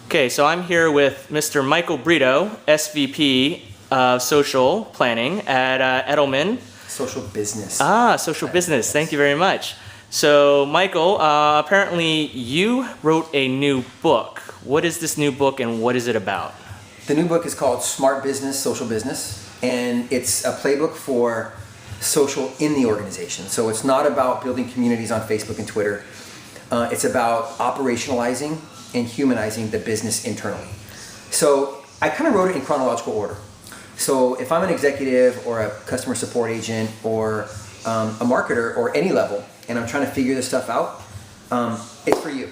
Okay, so I'm here with Mr. Michael Brito, SVP of Social Planning at Edelman. Social business. Social business. Thank you very much. So, Michael, apparently you wrote a new book. What is this new book and what is it about? The new book is called Smart Business, Social Business, and it's a playbook for social in the organization. So it's not about building communities on Facebook and Twitter. It's about operationalizing and humanizing the business internally. So I kind of wrote it in chronological order. So if I'm an executive or a customer support agent or a marketer or any level, and I'm trying to figure this stuff out, it's for you.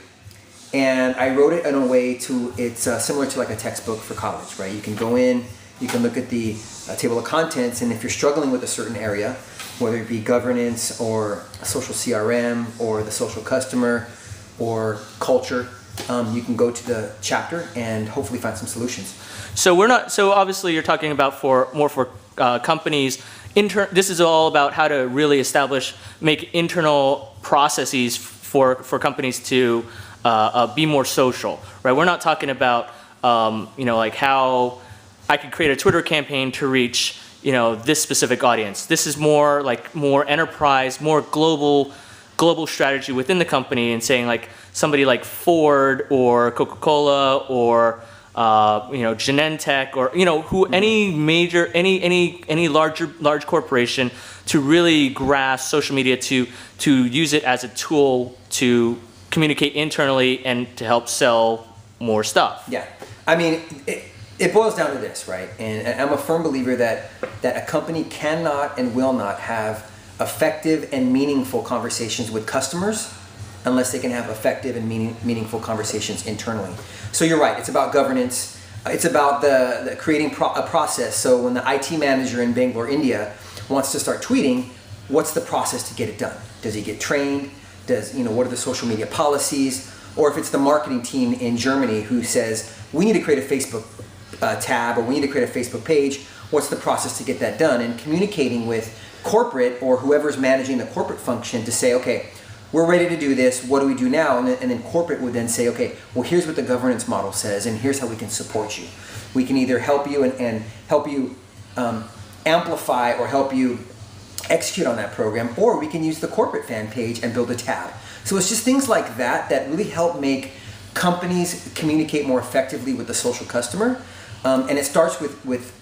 And I wrote it in a way it's similar to like a textbook for college, right? You can go in, you can look at the table of contents, and if you're struggling with a certain area, whether it be governance or social CRM or the social customer or culture, you can go to the chapter and hopefully find some solutions. So obviously you're talking about more for companies. This is all about how to really make internal processes for companies to be more social, right? We're not talking about, like how I could create a Twitter campaign to reach, this specific audience. This is more enterprise, more global strategy within the company, and saying like somebody like Ford or Coca-Cola or Genentech or any large corporation to really grasp social media to use it as a tool to communicate internally and to help sell more stuff. Yeah, I mean it boils down to this, right? And I'm a firm believer that a company cannot and will not have effective and meaningful conversations with customers unless they can have effective and meaningful conversations internally. So you're right, it's about governance, it's about the creating a process. So when the IT manager in Bangalore, India wants to start tweeting, what's the process to get it done? Does he get trained? What are the social media policies? Or if it's the marketing team in Germany who says, we need to create a Facebook tab or we need to create a Facebook page, what's the process to get that done? And communicating with corporate or whoever's managing the corporate function to say, okay, we're ready to do this, what do we do now? And then corporate would then say, okay, well here's what the governance model says and here's how we can support you. We can either help you and help you amplify or help you execute on that program, or we can use the corporate fan page and build a tab. So it's just things like that that really help make companies communicate more effectively with the social customer. And it starts with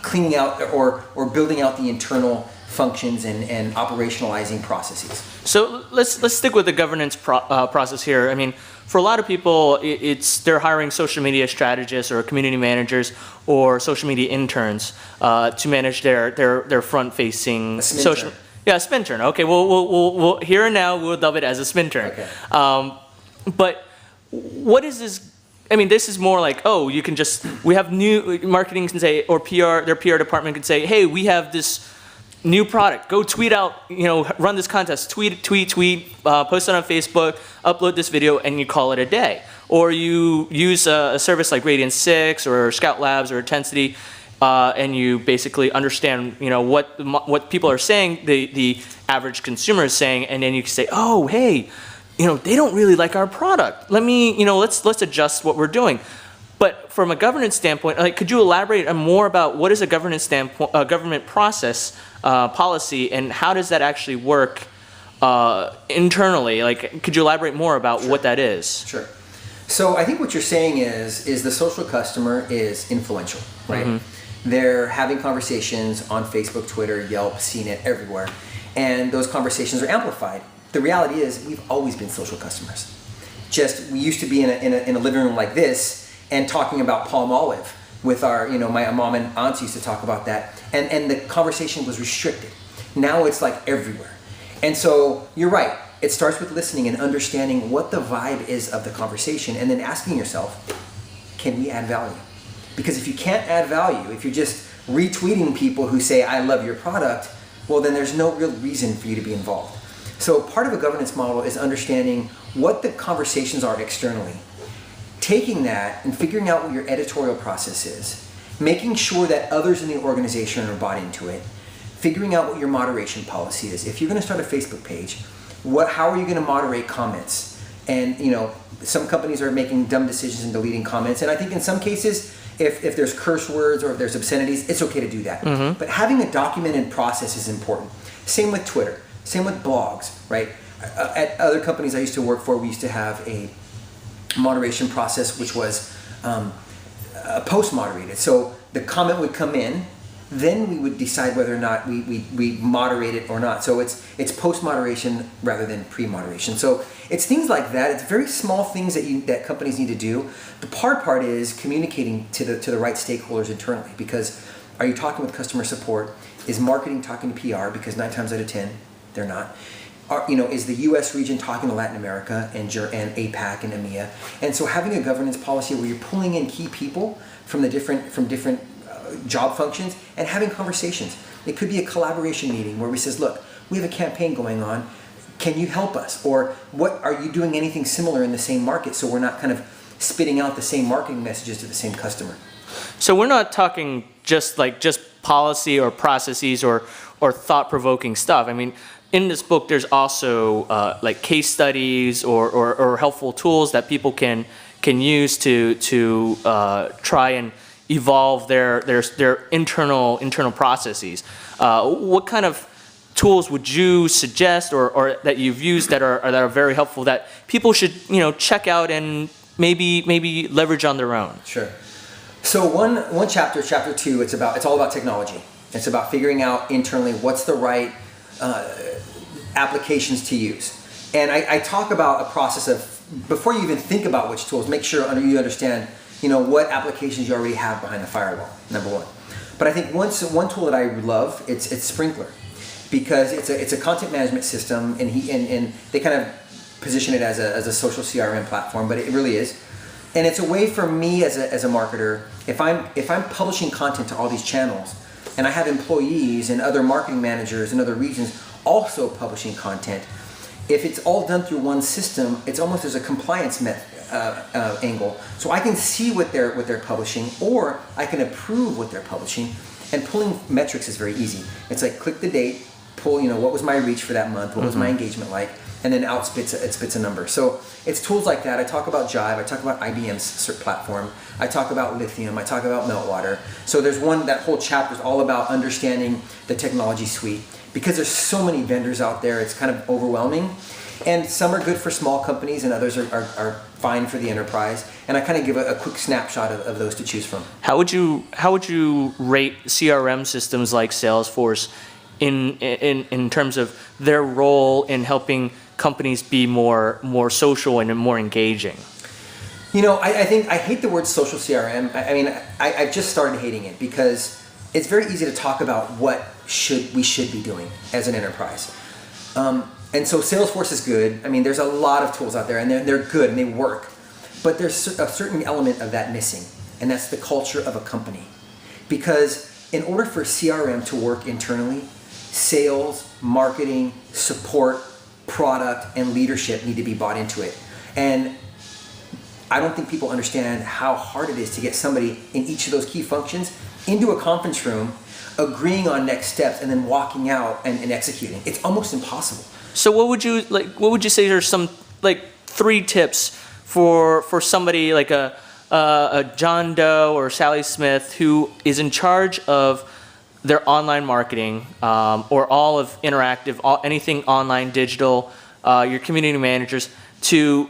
cleaning out or building out the internal functions and operationalizing processes. So let's stick with the governance process here. I mean, for a lot of people, they're hiring social media strategists or community managers or social media interns to manage their front-facing social. Yeah, a spin turn. Okay, we'll here and now we'll dub it as a spin turn. Okay. But what is this? I mean, this is more like, we have new marketing can say, or PR, their PR department can say, hey, we have this new product. Go tweet out, run this contest. Tweet, post it on Facebook, upload this video, and you call it a day. Or you use a service like Radiant 6 or Scout Labs or Intensity, and you basically understand, what people are saying, the average consumer is saying, and then you can say, oh, hey, they don't really like our product. Let's adjust what we're doing. But from a governance standpoint, could you elaborate more about what is a governance standpoint, government process policy, and how does that actually work internally? Could you elaborate more about what that is? Sure. So I think what you're saying is the social customer is influential, right? Mm-hmm. They're having conversations on Facebook, Twitter, Yelp, CNET, everywhere, and those conversations are amplified. The reality is we've always been social customers. Just we used to be in a living room like this and talking about palm olive with our, my mom and aunts used to talk about that, and the conversation was restricted. Now it's like everywhere. And so you're right, it starts with listening and understanding what the vibe is of the conversation and then asking yourself, can we add value? Because if you can't add value, if you're just retweeting people who say, I love your product, well then there's no real reason for you to be involved. So part of a governance model is understanding what the conversations are externally, taking that and figuring out what your editorial process is, making sure that others in the organization are bought into it, figuring out what your moderation policy is. If you're going to start a Facebook page, how are you going to moderate comments? And some companies are making dumb decisions and deleting comments. And I think in some cases, if there's curse words or if there's obscenities, it's okay to do that. But having a documented process is important. Same with Twitter. Same with blogs, right? At other companies I used to work for, we used to have a moderation process which was post-moderated. So the comment would come in, then we would decide whether or not we moderate it or not. So it's post-moderation rather than pre-moderation. So it's things like that. It's very small things that companies need to do. The hard part is communicating to the right stakeholders internally, because are you talking with customer support? Is marketing talking to PR? Because 9 times out of 10, they're not. Is the U.S. region talking to Latin America and APAC and EMEA? And so having a governance policy where you're pulling in key people from different job functions and having conversations. It could be a collaboration meeting where we says, look, we have a campaign going on. Can you help us? Or what are you doing anything similar in the same market, so we're not kind of spitting out the same marketing messages to the same customer? So we're not talking just policy or processes or thought-provoking stuff. I mean, in this book, there's also like case studies or helpful tools that people can use to try and evolve their internal processes. What kind of tools would you suggest or that you've used that are very helpful that people should check out and maybe leverage on their own? Sure. So one chapter 2, it's all about technology. It's about figuring out internally what's the right applications to use. And I talk about a process of, before you even think about which tools, make sure you understand what applications you already have behind the firewall, number one. But I think one tool that I love, it's Sprinkler, because it's a content management system, and they kind of position it as a social CRM platform, but it really is. And it's a way for me as a marketer, if I'm publishing content to all these channels, and I have employees and other marketing managers in other regions also publishing content, if it's all done through one system, it's almost as a compliance angle. So I can see what they're publishing, or I can approve what they're publishing. And pulling metrics is very easy. It's like click the date, pull what was my reach for that month, what was my engagement like, and then it spits a number. So it's tools like that. I talk about Jive, I talk about IBM's platform, I talk about Lithium, I talk about Meltwater. So there's that whole chapter is all about understanding the technology suite, because there's so many vendors out there, it's kind of overwhelming. And some are good for small companies and others are fine for the enterprise. And I kind of give a quick snapshot of those to choose from. How would you rate CRM systems like Salesforce in terms of their role in helping companies be more social and more engaging? I think I hate the word social CRM. I've just started hating it, because it's very easy to talk about what we should be doing as an enterprise. And so Salesforce is good. There's a lot of tools out there, and they're good and they work. But there's a certain element of that missing, and that's the culture of a company. Because in order for CRM to work internally, sales, marketing, support, product, and leadership need to be bought into it. And I don't think people understand how hard it is to get somebody in each of those key functions into a conference room, agreeing on next steps, and then walking out and executing. It's almost impossible. So what would you say are some 3 tips for somebody like a John Doe or Sally Smith who is in charge of their online marketing, or all of interactive, anything online, digital, your community managers, to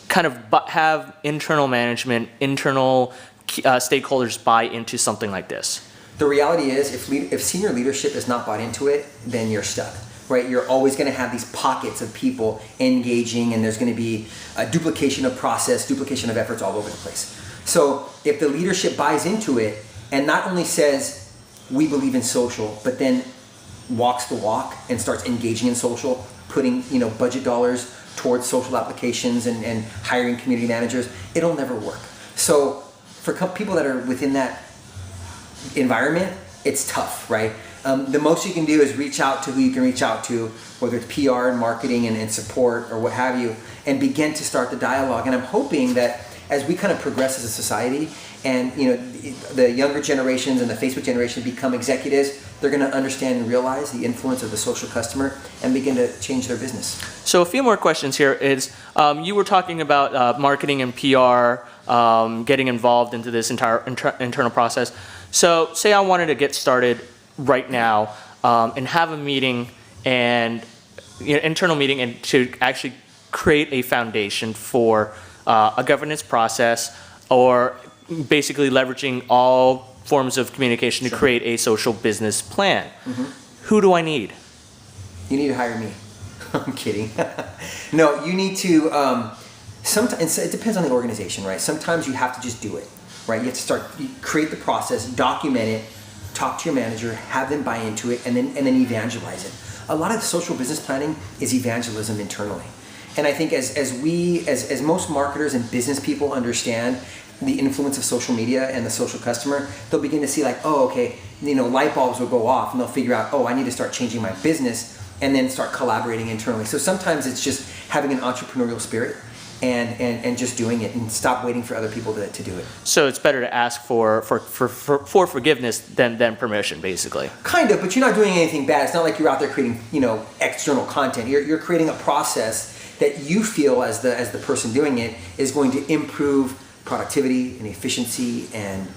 kind of have internal management, internal stakeholders buy into something like this? The reality is, if senior leadership is not bought into it, then you're stuck. Right, you're always going to have these pockets of people engaging, and there's going to be a duplication of process, duplication of efforts all over the place. So if the leadership buys into it and not only says we believe in social, but then walks the walk and starts engaging in social, putting budget dollars towards social applications and hiring community managers, it'll never work. So for people that are within that environment, it's tough, right? The most you can do is reach out to who you can reach out to, whether it's PR and marketing and support or what have you, and begin to start the dialogue. And I'm hoping that as we kind of progress as a society, and the younger generations and the Facebook generation become executives, they're going to understand and realize the influence of the social customer and begin to change their business. So a few more questions here is, you were talking about marketing and PR, getting involved into this entire internal process. So say I wanted to get started right now and have a meeting and internal meeting and to actually create a foundation for a governance process, or basically leveraging all forms of communication to create a social business plan. Who do I need? You need to hire me. I'm kidding. No, you need to, sometimes, it depends on the organization, right? Sometimes you have to just do it, right? You have to create the process, document it, talk to your manager, have them buy into it, and then evangelize it. A lot of social business planning is evangelism internally. And I think as most marketers and business people understand the influence of social media and the social customer, they'll begin to see like, oh, okay, light bulbs will go off, and they'll figure out, oh, I need to start changing my business, and then start collaborating internally. So sometimes it's just having an entrepreneurial spirit and just doing it, and stop waiting for other people to do it. So it's better to ask for forgiveness than permission, basically. Kind of, but you're not doing anything bad. It's not like you're out there creating, external content. You're creating a process that you feel as the person doing it is going to improve productivity and efficiency and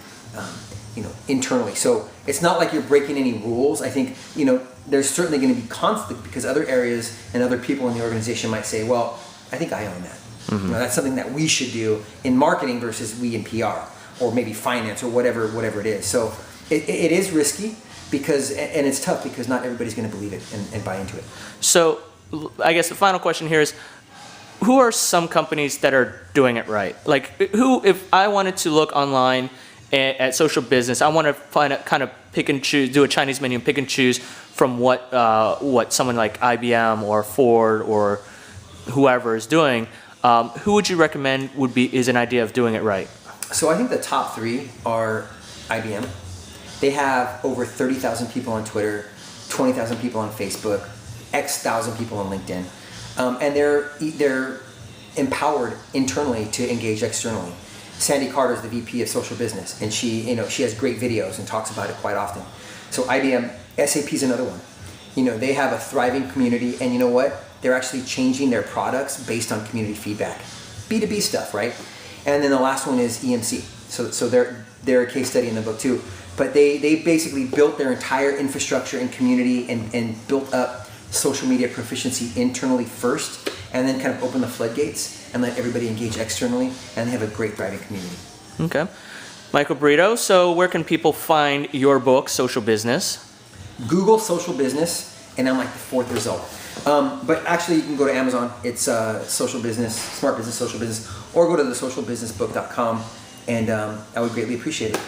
internally. So it's not like you're breaking any rules. I think there's certainly going to be conflict because other areas and other people in the organization might say, well, I think I own that. That's something that we should do in marketing versus we in PR, or maybe finance, or whatever it is. So it is risky and it's tough because not everybody's going to believe it and buy into it. So I guess the final question here is, who are some companies that are doing it right? Like, if I wanted to look online at social business, I want to kind of pick and choose, do a Chinese menu and pick and choose from what someone like IBM or Ford or whoever is doing. Who would you recommend is an idea of doing it right? So I think the top three are IBM. They have over 30,000 people on Twitter, 20,000 people on Facebook, X thousand people on LinkedIn, and they're empowered internally to engage externally. Sandy Carter is the VP of social business, and she has great videos and talks about it quite often. So IBM, SAP is another one. They have a thriving community, and you know what? They're actually changing their products based on community feedback. B2B stuff, right? And then the last one is EMC. So they're a case study in the book too. But they basically built their entire infrastructure and community and built up social media proficiency internally first, and then kind of open the floodgates and let everybody engage externally, and they have a great thriving community. Okay. Michael Brito, so where can people find your book, Social Business? Google social business, and I'm like the fourth result. But actually, you can go to Amazon. It's Social Business, Smart Business, Social Business, or go to thesocialbusinessbook.com, and I would greatly appreciate it.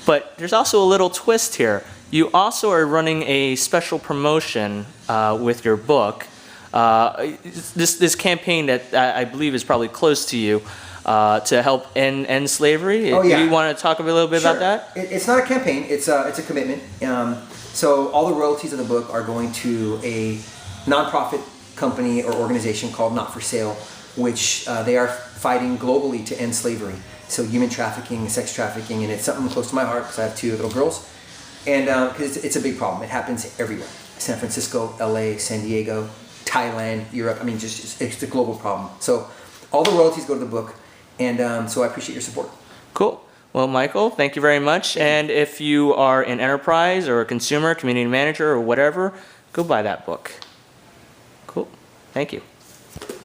But there's also a little twist here. You also are running a special promotion with your book. This campaign that I believe is probably close to you to help end slavery. Oh, yeah. Do you want to talk a little bit about that? It's not a campaign. It's a commitment. So all the royalties of the book are going to a nonprofit company or organization called Not for Sale, which they are fighting globally to end slavery. So human trafficking, sex trafficking, and it's something close to my heart because I have 2 little girls. And because it's a big problem. It happens everywhere. San Francisco, LA, San Diego, Thailand, Europe. I mean, it's a global problem. So all the royalties go to the book, and so I appreciate your support. Cool. Well, Michael, thank you very much. And if you are an enterprise or a consumer, community manager, or whatever, go buy that book. Cool. Thank you.